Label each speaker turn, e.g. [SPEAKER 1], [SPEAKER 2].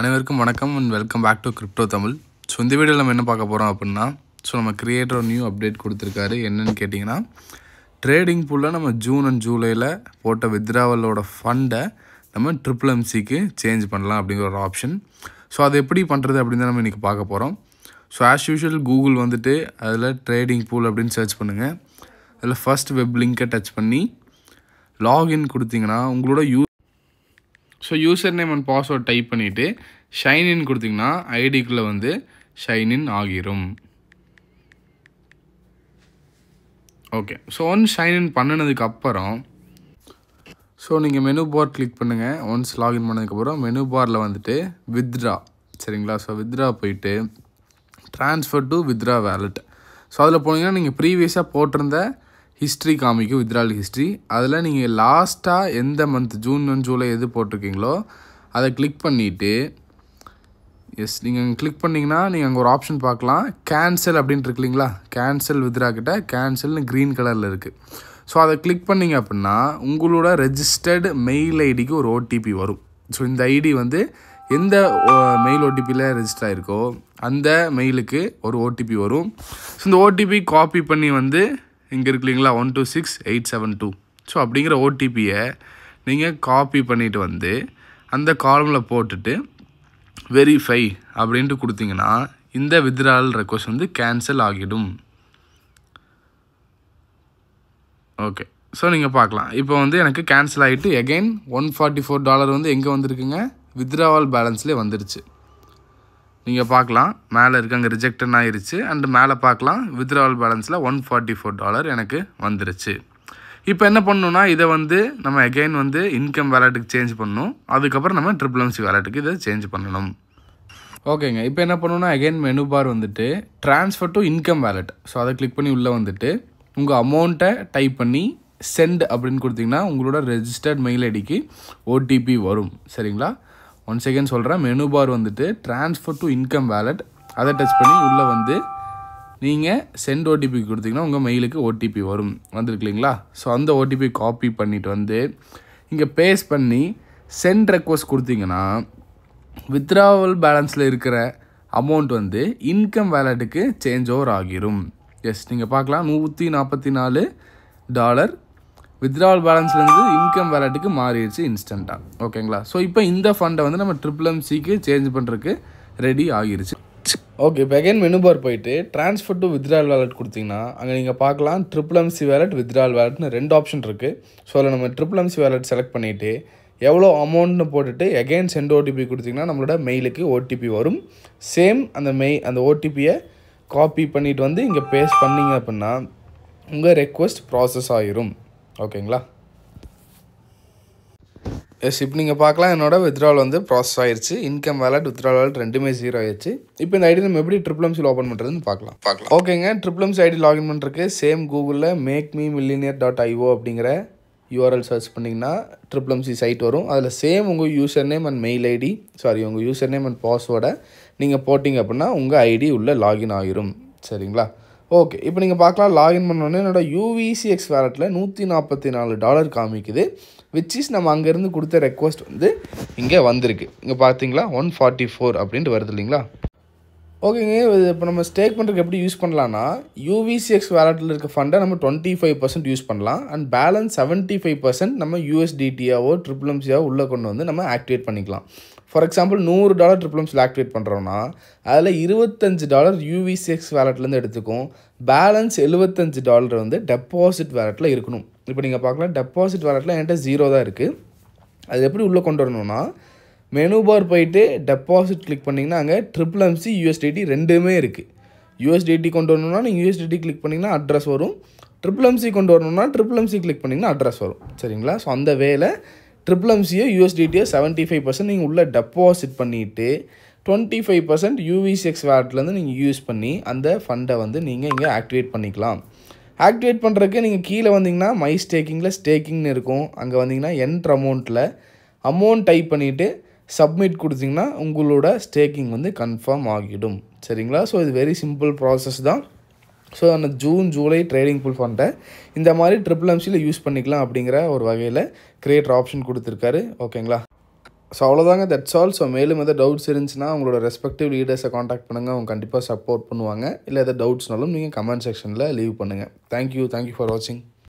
[SPEAKER 1] அனைவருக்கும் வணக்கம் and welcome back to crypto Tamil. So இந்த வீடியோவில் நம்ம என்ன பார்க்க போகிறோம் அப்படின்னா, நம்ம கிரியேட்டர் நியூ அப்டேட் கொடுத்துருக்காரு. என்னென்னு கேட்டிங்கன்னா, ட்ரேடிங் பூலில் நம்ம ஜூன் அண்ட் ஜூலையில் போட்ட வித்ராவலோட ஃபண்டை நம்ம MMCக்கு சேஞ்ச் பண்ணலாம் அப்படிங்கிற ஒரு ஆப்ஷன். ஸோ அது எப்படி பண்ணுறது அப்படின்னு தான் நம்ம இன்றைக்கி பார்க்க போகிறோம். ஸோ ஆஸ் யூஷுவல் கூகுள் அதில் ட்ரேடிங் பூல் அப்படின்னு சர்ச் பண்ணுங்கள். அதில் ஃபர்ஸ்ட் வெப் லிங்கை டச் பண்ணி லாகின் கொடுத்தீங்கன்னா உங்களோட user name and password type பண்ணிவிட்டு ஷைன்இன் கொடுத்திங்கன்னா ஐடிக்குள்ளே ஷைன்இன் ஆகிரும். ஓகே, ஸோ ஒன்ஸ் ஷைன்இன் பண்ணினதுக்கப்புறம் நீங்கள் மெனு பார் கிளிக் பண்ணுங்கள். ஒன்ஸ் லாகின் பண்ணதுக்கப்புறம் மெனு பாரில் வித்ரா, சரிங்களா? ஸோ வித்ரா போயிட்டு transfer to withdraw wallet. So அதில் போனீங்கன்னா நீங்கள் ப்ரீவியஸாக போட்டிருந்த ஹிஸ்ட்ரி காமிக்கும், வித்ரால் ஹிஸ்ட்ரி. அதில் நீங்கள் லாஸ்ட்டாக எந்த மந்த் ஜூன் அண்ட் ஜூலை எது போட்டிருக்கீங்களோ அதை கிளிக் பண்ணிவிட்டு நீங்கள் கிளிக் பண்ணிங்கன்னா நீங்கள் அங்கே ஒரு ஆப்ஷன் பார்க்கலாம், கேன்சல் அப்படின்ட்டு இருக்கு இல்லைங்களா? கேன்சல் வித்ரா கிட்ட கேன்சல்னு க்ரீன் கலரில் இருக்குது. ஸோ அதை கிளிக் பண்ணிங்க அப்படின்னா உங்களோட ரெஜிஸ்டர்டு மெயில் ஐடிக்கு ஒரு ஓடிபி வரும். ஸோ இந்த ஐடி எந்த மெயில் ஓடிபியில் ரெஜிஸ்டர் ஆகிருக்கோ அந்த மெயிலுக்கு ஒரு ஓடிபி வரும். ஸோ இந்த ஓடிபி காப்பி பண்ணி இங்கே இருக்கு இல்லைங்களா, 126872. ஸோ அப்படிங்கிற ஓடிபியை நீங்கள் காப்பி பண்ணிவிட்டு அந்த காலமில் போட்டுட்டு வெரிஃபை அப்படின்ட்டு கொடுத்தீங்கன்னா இந்த வித்ரால் ரெக்வஸ்ட் கேன்சல் ஆகிடும். ஓகே, ஸோ நீங்கள் பார்க்கலாம். இப்போ எனக்கு கேன்சல் ஆகிட்டு எகைன் $144 எங்கே வந்திருக்குங்க, வித்ராவல் பேலன்ஸ்லேயே வந்துருச்சு. நீங்கள் பார்க்கலாம், மேலே இருக்குது, அங்கே ரிஜெக்டன் ஆகிருச்சு. அண்டு மேலே பார்க்கலாம் வித்ராவல் பேலன்ஸில் $144 எனக்கு வந்துருச்சு. இப்போ என்ன பண்ணணுன்னா இதை நம்ம எகைன் இன்கம் வேலட்டுக்கு சேஞ்ச் பண்ணணும். அதுக்கப்புறம் நம்ம MMC வேலட்டுக்கு இதை சேஞ்ச் பண்ணணும். ஓகேங்க, இப்போ என்ன பண்ணணுன்னா again menu bar transfer to income wallet. So அதை கிளிக் பண்ணி உள்ளே உங்கள் அமௌண்ட்டை டைப் பண்ணி சென்ட் அப்படின்னு கொடுத்தீங்கன்னா உங்களோட ரெஜிஸ்டர்ட் மெயில் ஐடிக்கு ஓடிபி வரும், சரிங்களா? ஒன் செகண்ட் சொல்கிறேன். Menu bar transfer to income wallet, அதை டச் பண்ணி உள்ளே நீங்கள் சென்ட் ஓடிபி கொடுத்தீங்கன்னா உங்கள் மெயிலுக்கு ஓடிபி வரும். வந்துருக்கு இல்லைங்களா? ஸோ அந்த ஓடிபி காப்பி பண்ணிவிட்டு இங்கே பேஸ்ட் பண்ணி சென்ட் ரெக்வஸ்ட் கொடுத்தீங்கன்னா வித்ராவல் பேலன்ஸில் இருக்கிற அமௌண்ட் இன்கம் வேலட்டுக்கு சேஞ்ச் ஓவர் ஆகிரும். எஸ், நீங்கள் பார்க்கலாம் $144 வித்ராவல் பேலன்ஸ்லேருந்து இன்கம் வேலட்டுக்கு மாறிடுச்சு இன்ஸ்டண்ட்டாக. ஓகேங்களா? ஸோ இப்போ இந்த ஃபண்டை நம்ம MMCக்கு சேஞ்ச் பண்ணுறதுக்கு ரெடி ஆகிருச்சு. ஓகே, இப்போ அகைன் மெனு பார் போயிட்டு ட்ரான்ஸ்ஃபர் டு வித்ராவல் வேலட் கொடுத்தீங்கன்னா அங்கே நீங்கள் பார்க்கலாம் MMC வேலட், வித்ராவல் வேலட்னு 2 ஆப்ஷன் இருக்குது. ஸோ அதில் நம்ம MMC வேலட் செலக்ட் பண்ணிவிட்டு எவ்வளோ அமௌண்ட்னு போட்டுட்டு எகைன் சென்ட் ஓடிபி கொடுத்தீங்கன்னா நம்மளோட மெயிலுக்கு ஓடிபி வரும். சேம் அந்த ஓடிபியை காப்பி பண்ணிவிட்டு இங்கே பேஸ்ட் பண்ணிங்க அப்படின்னா உங்கள் ரெக்வஸ்ட் ப்ராசஸ் ஆகிரும். ஓகேங்களா? எஸ், இப்போ நீங்கள் பார்க்கலாம் என்னோட வித்ராவல் ப்ராசஸ் ஆகிருச்சு. இன்கம் வேலட், வித்ராவல் வேலட் ரெண்டுமே 0 ஆயிடுச்சு. இப்போ இந்த ஐடி நம்ம எப்படி MMCயில் ஓப்பன் பண்ணுறதுன்னு பார்க்கலாம். ஓகேங்க, MMC ஐடி லாகின் பண்ணுறதுக்கு சேம் கூகுளில் makememillionaire.io அப்படிங்கிற URL சர்ச் பண்ணிங்கன்னா MMC சைட் வரும். அதில் சேம் உங்கள் user name and mail ID, உங்கள் யூசர் நேம் அண்ட் பாஸ்வேர்டை நீங்கள் போட்டிங்க அப்படின்னா உங்கள் ஐடி உள்ளே லாகின் ஆகிரும், சரிங்களா? ஓகே, இப்போ நீங்கள் பார்க்கலாம் லாகின் பண்ணோன்னே என்னோட UVCX வேலட்டில் $144 காமிக்குது. விச் இஸ் நம்ம அங்கேருந்து கொடுத்த ரெக்வஸ்ட் இங்கே வந்திருக்கு. இங்கே பார்த்தீங்களா 144 அப்படின்ட்டு வருது இல்லைங்களா? ஓகேங்க, இப்போ நம்ம ஸ்டேக் பண்ணுறதுக்கு எப்படி யூஸ் பண்ணலான்னா UVCX வேலட்டில் இருக்க ஃபண்டை நம்ம 25% யூஸ் பண்ணலாம். அண்ட் பேலன்ஸ் 75% நம்ம USDTயாவோ MMCயாவோ உள்ளே கொண்டு நம்ம ஆக்டிவேட் பண்ணிக்கலாம். ஃபார் எக்ஸாம்பிள் $100 MMCயில் ஆக்டிவேட் பண்ணுறோன்னா அதில் $25 UVCX வேலட்லேருந்து எடுத்துக்கும். பேலன்ஸ் $75 டெபாசிட் வேலட்டில் இருக்கணும். இப்போ நீங்கள் பார்க்கலாம் டெபாசிட் வேலட்டில் என்கிட்ட 0 தான் இருக்குது. அது எப்படி உள்ளே கொண்டு வரணும்னா மெனு பார் போயிட்டு டெபாசிட் கிளிக் பண்ணிங்கன்னா அங்கே MMC USDT ரெண்டுமே இருக்குது. USDT கொண்டு வரணும்னா நீங்கள் USDT கிளிக் பண்ணிங்கன்னா அட்ரஸ் வரும். MMC கொண்டு வரணும்னா MMC கிளிக் பண்ணிங்கன்னா அட்ரஸ் வரும், சரிங்களா? ஸோ அந்த வேலை MMCயோ USDTயோ 75% நீங்கள் உள்ளே டெபாசிட் பண்ணிவிட்டு 25% UVCX வேலட்லேருந்து நீங்கள் யூஸ் பண்ணி அந்த ஃபண்டை நீங்கள் இங்கே ஆக்டிவேட் பண்ணிக்கலாம். ஆக்டிவேட் பண்ணுறதுக்கு நீங்கள் கீழே வந்தீங்கன்னா மை ஸ்டேக்கிங்கில் ஸ்டேக்கிங்னு இருக்கும். அங்கே வந்தீங்கன்னா என்ட்ரு அமௌண்ட் டைப் பண்ணிவிட்டு சப்மிட் கொடுத்தீங்கன்னா உங்களோட ஸ்டேக்கிங் கன்ஃபார்ம் ஆகிடும், சரிங்களா? ஸோ இது வெரி சிம்பிள் ப்ராசஸ் தான். ஸோ அந்த ஜூன் ஜூலை ட்ரேடிங் பூல் ஃபண்டை இந்த மாதிரி MMCயில் யூஸ் பண்ணிக்கலாம் அப்படிங்கிற ஒரு வகையில் கிரியேட்டர் ஆப்ஷன் கொடுத்துருக்காரு. ஓகேங்களா? ஸோ அவ்வளோதாங்க, தட்ஸ் ஆல். ஸோ மேலும் எதாவது டவுட்ஸ் இருந்துச்சுன்னா உங்களோட ரெஸ்பெக்டிவ் லீடர்ஸை காண்டாக்ட் பண்ணுங்கள். அவங்க கண்டிப்பாக சப்போர்ட் பண்ணுவாங்க. இல்லை எதாவது டவுட்ஸ்னாலும் நீங்கள் கமெண்ட் செக்ஷனில் லீவ் பண்ணுங்கள். தேங்க்யூ ஃபார் வாட்சிங்.